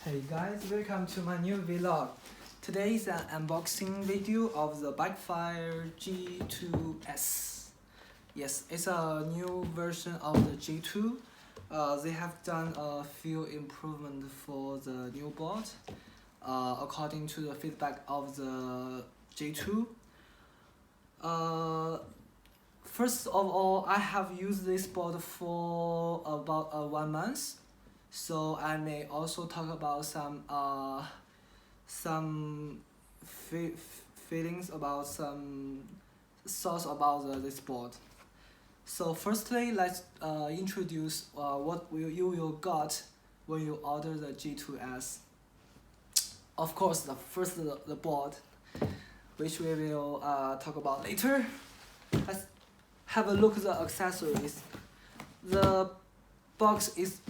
Hey guys, welcome to my new vlog. Today is an unboxing video of the backfire g2s. Yes, it's a new version of the g2. They have done a few improvements for the new board according to the feedback of the g2. First of all, I have used this board for about 1 month. So I may also talk about some feelings about some thoughts about this board. So firstly, let's introduce what you will got when you order the g2s. Of course, the board, which we will talk about later. Let's have a look at the accessories. The box is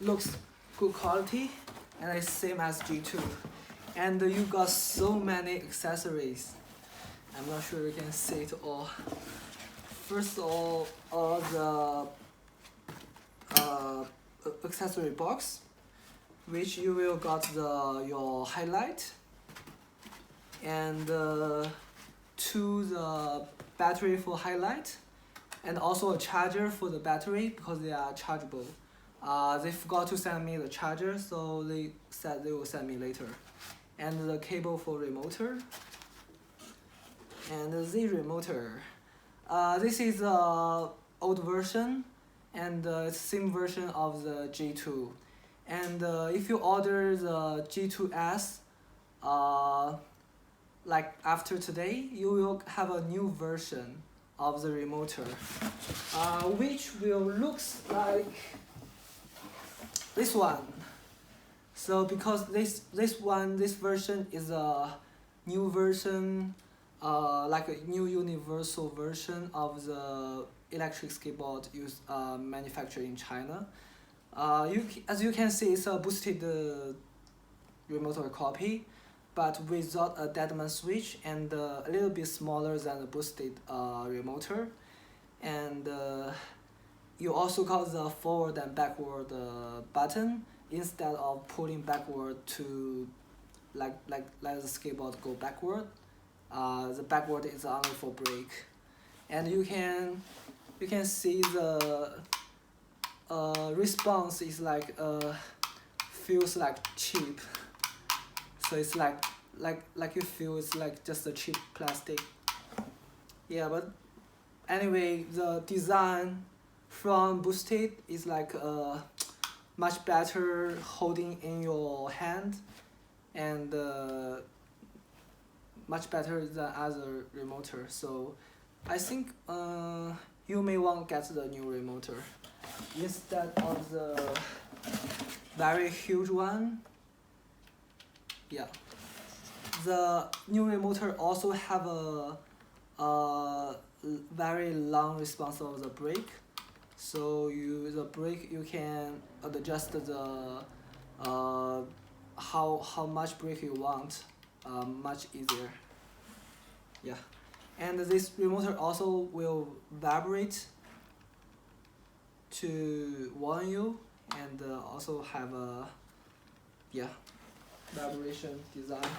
looks good quality and it's same as G2, and you got so many accessories. I'm not sure you can see it all. First of all, the accessory box, which you will got your highlight and the battery for highlight, and also a charger for the battery because they are chargeable. They forgot to send me the charger, so they said they will send me later. And the cable for remoter. And the remoter. This is the old version, and it's same version of the G2. And if you order the G2s, like after today, you will have a new version of the remoter, which will looks like this one. So because this version is a new version, like a new universal version of the electric skateboard used manufactured in China. As you can see, it's a boosted remoter copy, but without a deadman switch and a little bit smaller than the boosted remoter. And you also got the forward and backward button instead of pulling backward to let the skateboard go backward. The backward is only for brake, and you can see the response is like feels like cheap. So it's like you feel it's like just a cheap plastic. Yeah, but anyway, the design from boosted is like much better holding in your hand, and much better than other remoter. So I think you may want to get the new remoter instead of the very huge one. Yeah, the new remoter also have a very long response of the brake. So the brake you can adjust the how much brake you want much easier. Yeah, and this remoter also will vibrate to warn you, and also have a vibration design.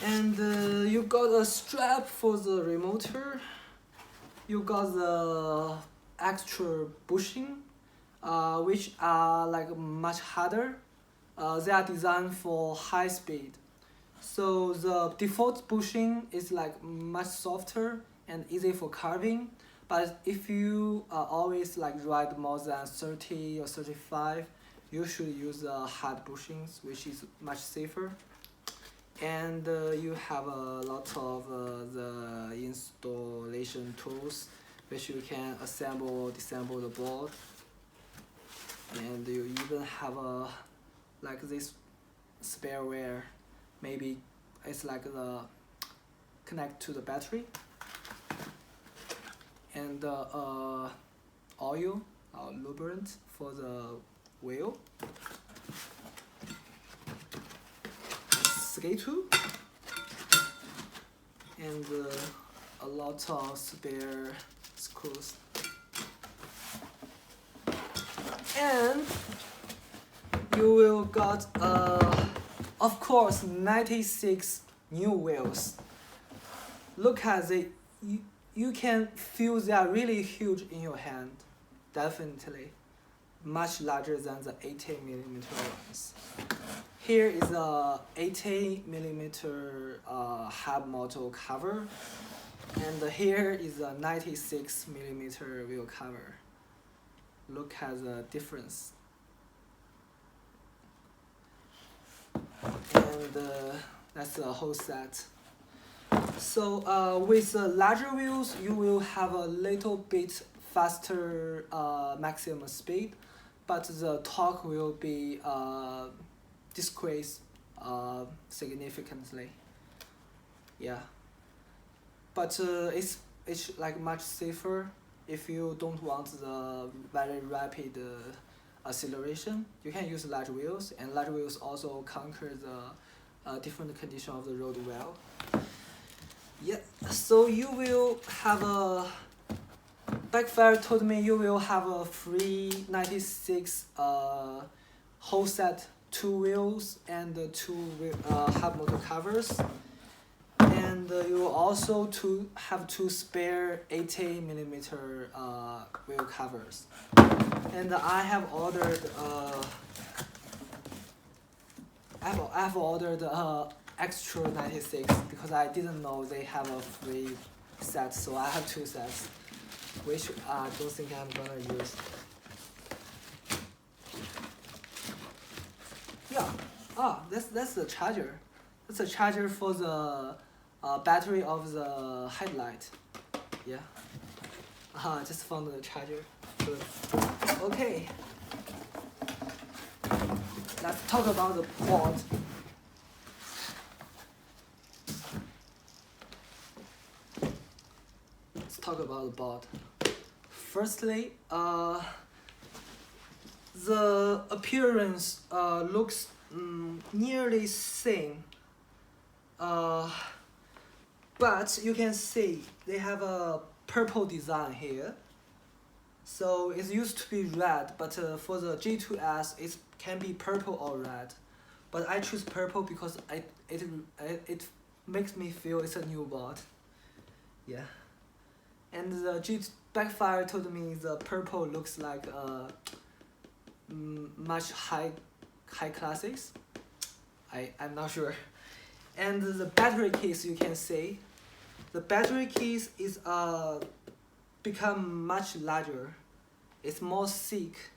And you got a strap for the remoter. You got the extra bushing, which are like much harder. They are designed for high speed. So the default bushing is like much softer and easy for carving. But if you always like ride more than 30 or 35, you should use hard bushings, which is much safer. And you have a lot of the installation tools, which you can assemble or disassemble the board. And you even have a like this spareware, maybe it's like the connect to the battery, and oil or lubricant for the wheel, skate tool, and a lot of spare screws. And you will got of course 96 new wheels. Look at the you can feel they are really huge in your hand, definitely much larger than the 80mm ones. Here is a 80mm hub model cover, and here is a 96mm wheel cover. Look at the difference. And that's the whole set. So with larger wheels, you will have a little bit faster maximum speed, but the torque will be decreased significantly. Yeah, but it's like much safer if you don't want the very rapid acceleration. You can use large wheels, and large wheels also conquer the different condition of the road well. Yeah, so you will have a backfire told me you will have a free 96 whole set, 2 wheels and 2 hub motor covers, and you will also have 2 spare 80mm wheel covers. And I have ordered I've ordered extra 96 because I didn't know they have a free set, so I have 2 sets, which I don't think I'm gonna use. Yeah, that's the charger. That's a charger for the battery of the headlight. Yeah. Just found the charger. Good. Okay. Let's talk about the board. Let's talk about the board. Firstly, the appearance looks nearly same, but you can see they have a purple design here. So it used to be red, but for the G2s it can be purple or red, but I choose purple because it makes me feel it's a new board. Yeah, and the backfire told me the purple looks like much high classes. I'm not sure. And the battery case, you can see the battery case is become much larger. It's more thick,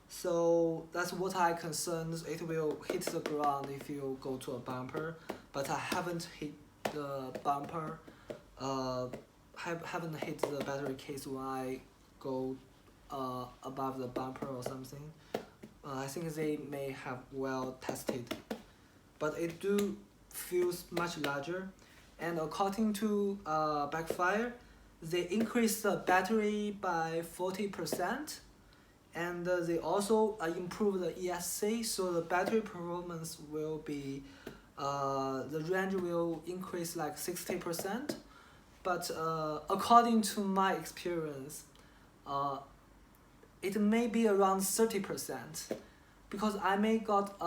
so that's what I concerned. It will hit the ground if you go to a bumper, but I haven't hit the bumper. Haven't hit the battery case when I go above the bumper or something. I think they may have well tested, but it do feels much larger. And according to backfire, they increase the battery by 40%, and they also improve the ESC, so the battery performance will be the range will increase like 60%. But according to my experience, it may be around 30%, because I may got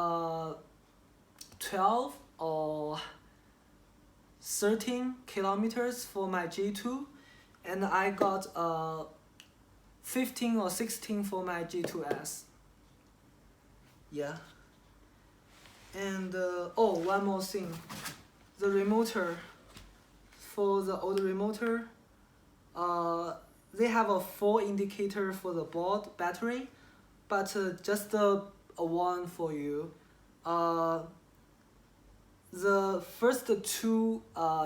12 or 13 kilometers for my G2, and I got 15 or 16 for my G2s. Yeah. And oh, one more thing, the remoter. For the old remoter, they have a 4 indicator for the board battery, but just a 1 for you. The first 2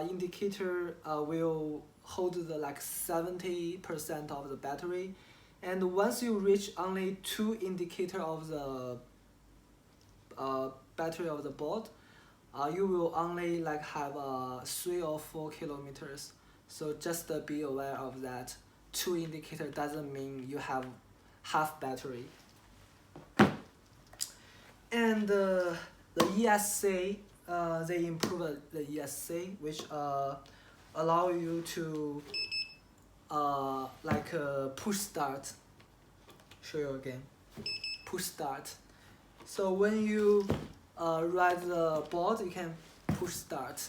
indicator will hold the like 70% of the battery, and once you reach only 2 indicator of the battery of the board, you will only like have 3 or 4 kilometers. So just be aware of that. 2 indicator doesn't mean you have half battery. And the ESC, they improve the ESC, which allow you to push start. Show you again. Push start. So when you ride the board, you can push start.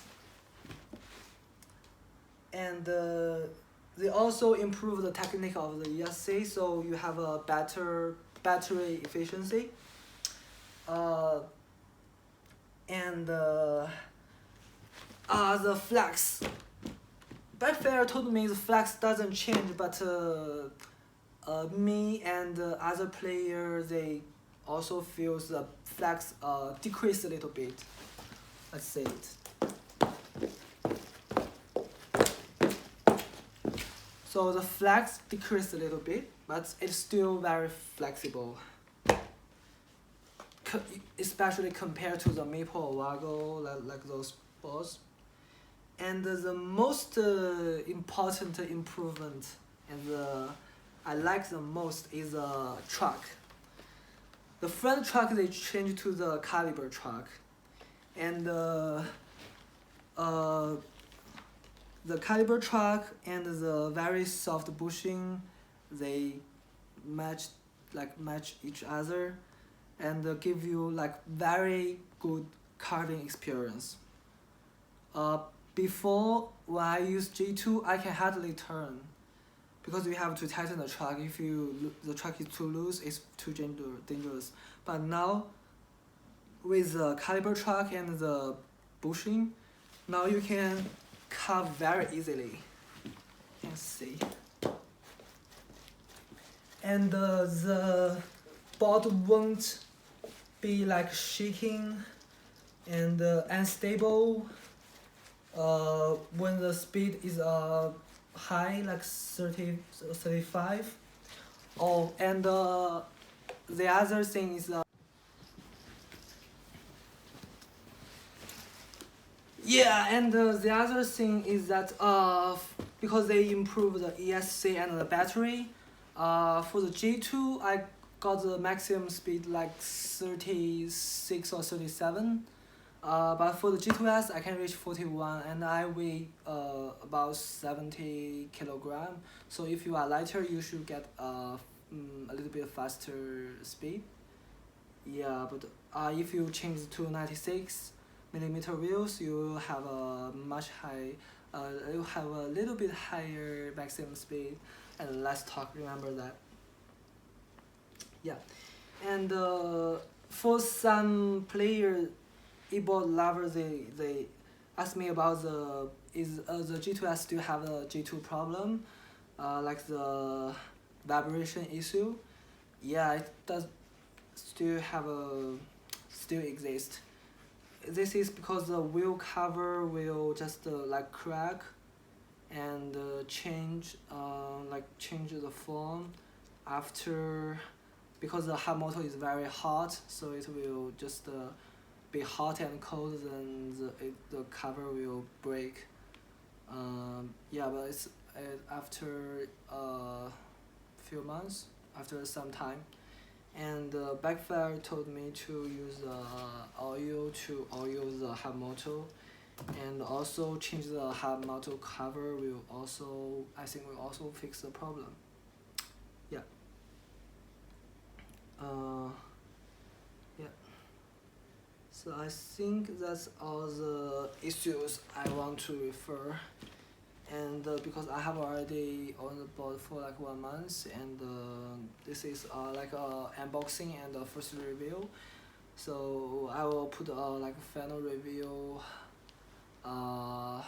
And they also improve the technique of the ESC, so you have a better battery efficiency. And the flex. Backfire told me the flex doesn't change, but me and other player, they also feel the flex decrease a little bit. Let's say it. So the flex decreased a little bit, but it's still very flexible. Especially compared to the Maple or Wago, like those balls. And the most important improvement and I like the most is the truck. The front truck they changed to the caliber truck, and the caliber truck and the very soft bushing, they match each other, and give you like very good carving experience. Before when I use G2, I can hardly turn, because you have to tighten the truck. If the truck is too loose, it's too dangerous. But now, with the caliber truck and the bushing, now you can carve very easily. You can see. And the board won't be like shaking and unstable when the speed is high, like 30, 35. Oh, and the other thing is yeah, and the other thing is that because they improve the ESC and the battery, for the G2 I got the maximum speed like 36 or 37. But for the g2s I can reach 41, and I weigh about 70 kilogram. So if you are lighter, you should get a little bit faster speed. Yeah, but if you change to 96mm wheels, you have a much you have a little bit higher maximum speed and less torque. Remember that. Yeah, and for some players, e-board lovers, they ask me about the g2s still have a g2 problem, like the vibration issue. Yeah, it does still exist. This is because the wheel cover will just like crack and change the form after, because the hot motor is very hot, so it will just be hot and cold, then the cover will break. Yeah, but it's after a few months, after some time. And backfire told me to use oil to oil the hot motor, and also change the hot motor cover will also, I think, will also fix the problem. Yeah. Yeah. So I think that's all the issues I want to refer. And because I have already on the board for like 1 month, and this is like a unboxing and a first review, so I will put like a final review about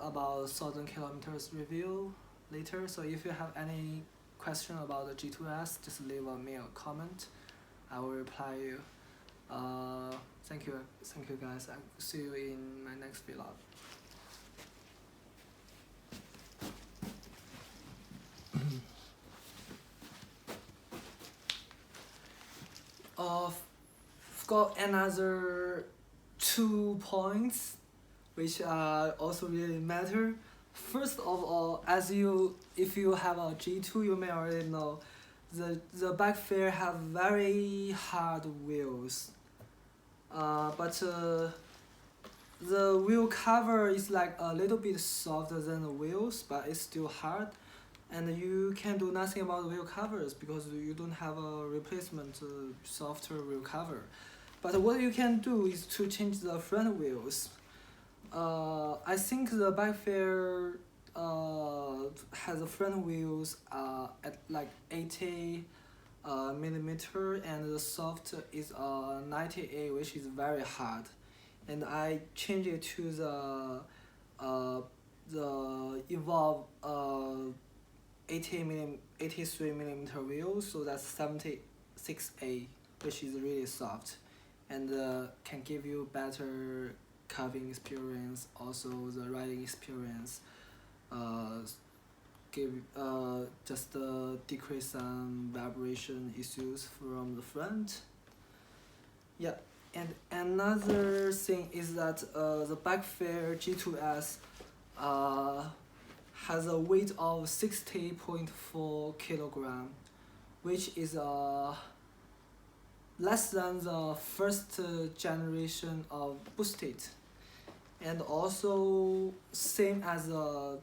1,000 kilometers review later. So if you have any question about the g2s, just leave a mail comment, I will reply you. Thank you guys. I'll see you in my next vlog. I've got another 2 points which also really matter. First of all, if you have a G2, you may already know the backfire have very hard wheels. But the wheel cover is like a little bit softer than the wheels, but it's still hard. and you can do nothing about the wheel covers because you don't have a replacement software wheel cover. But what you can do is to change the front wheels. I think the backfire has the front wheels at like 80 millimeter, and the soft is 98, which is very hard. And I changed it to the Evolve 83 millimeter wheel, so that's 76A, which is really soft, and can give you better carving experience, also the riding experience. Give just decrease some vibration issues from the front. Yeah, and another thing is that the backfire G2s has a weight of 60.4 kilogram, which is less than the first generation of boosted, and also same as the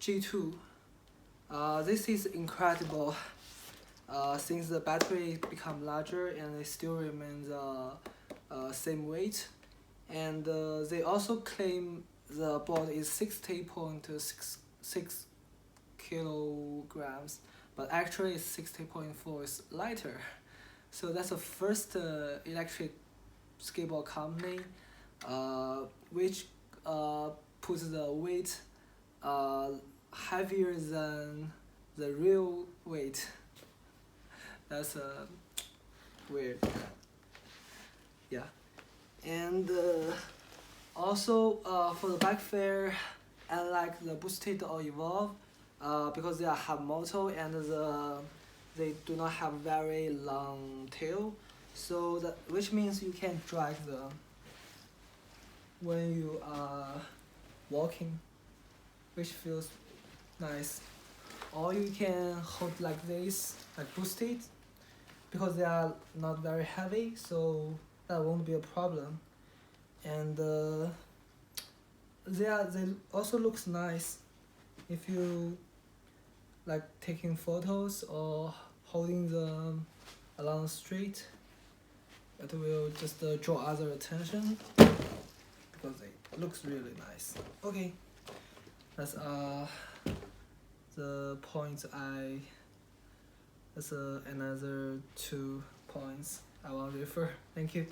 G2. This is incredible. Since the battery become larger and it still remains same weight, and they also claim the board is 60.66 kilograms, but actually it's 60.4, is lighter. So that's the first electric skateboard company which puts the weight heavier than the real weight. That's weird. Yeah, and also for the backfire, unlike the boosted or evolve, because they have motor and they do not have very long tail, so that which means you can drag them when you are walking, which feels nice. Or you can hold like this, like boosted, because they are not very heavy, so that won't be a problem. And they also looks nice if you like taking photos or holding them along the street. It will just draw other attention because it looks really nice. Okay, that's the points that's another 2 points I want to refer. Thank you.